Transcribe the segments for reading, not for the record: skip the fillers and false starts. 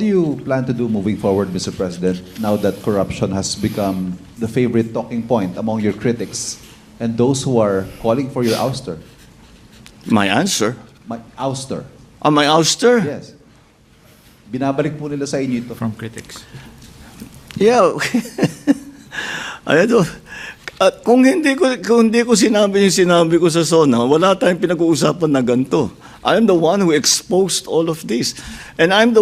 do you plan to do moving forward, Mr. President, now that corruption has become the favorite talking point among your critics and those who are calling for your ouster? My answer? My ouster. My ouster? Yes. Binabalik po nila sa inyo ito. From critics. Yeah. I don't, kung hindi ko sinabi yung sinabi ko sa SONA, wala tayong pinag-uusapan na ganito. I am the one who exposed all of this. And I'm the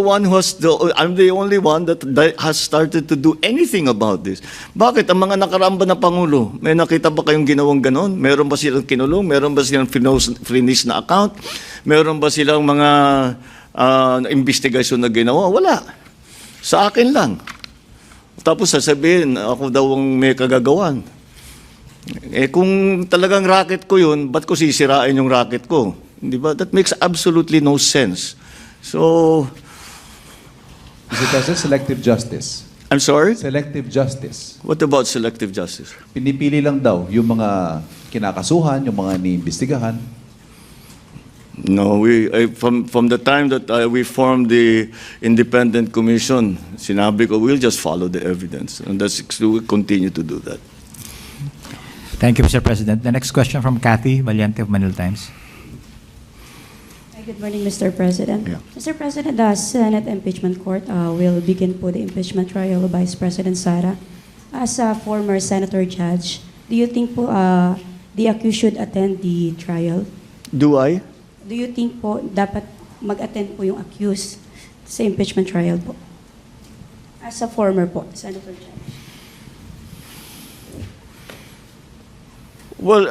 only one that has started to do anything about this. Bakit? Ang mga nakaramba na Pangulo, may nakita ba kayong ginawang ganon? Meron ba silang kinulong? Meron ba silang finish na account? Meron ba silang mga investigasyon na ginawa? Wala. Sa akin lang. Tapos sasabihin, ako daw ang may kagagawan. Eh kung talagang racket ko yun, ba't ko sisirain yung racket ko? Di ba? That makes absolutely no sense. So, Mr. President, selective justice. I'm sorry? Selective justice. What about selective justice? Pinipili lang daw yung mga kinakasuhan, yung mga iniimbestigahan. No, from the time that we formed the independent commission, sinabi ko, we'll just follow the evidence. And we'll continue to do that. Thank you, Mr. President. The next question from Kathy Valiente of Manila Times. Good morning, Mr. President. Yeah. Mr. President, the Senate Impeachment Court will begin po the impeachment trial of Vice President Sara. As a former senator judge, do you think po the accused should attend the trial? Do I? Do you think po dapat mag-attend po yung accused sa impeachment trial po? As a former po senator judge. Well,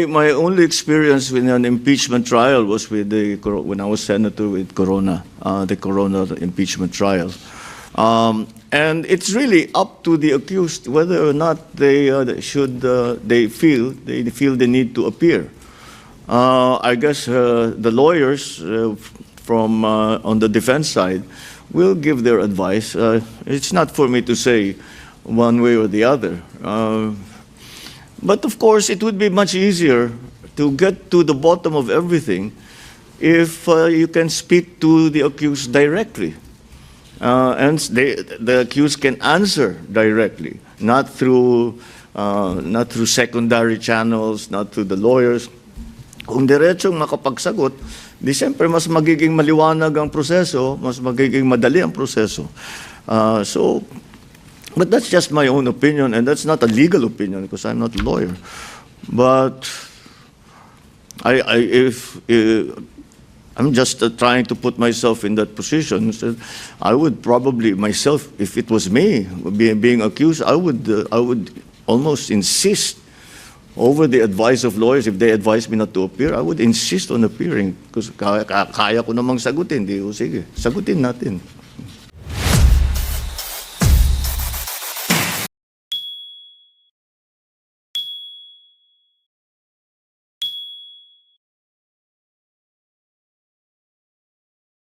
my only experience with an impeachment trial was with when I was senator with Corona, the Corona impeachment trial. And it's really up to the accused whether or not they feel the need to appear. I guess the lawyers from on the defense side will give their advice. It's not for me to say one way or the other. But of course, it would be much easier to get to the bottom of everything if you can speak to the accused directly. And the accused can answer directly, not through secondary channels, not through the lawyers. Kung diretsong makapagsagot, di siyempre mas magiging maliwanag ang proseso, mas magiging madali ang proseso. But that's just my own opinion, and that's not a legal opinion because I'm not a lawyer. But I'm just trying to put myself in that position. So I would probably myself, if it was me being accused, I would almost insist over the advice of lawyers. If they advise me not to appear, I would insist on appearing because kaya ko namang sagutin. Sige, sagutin natin.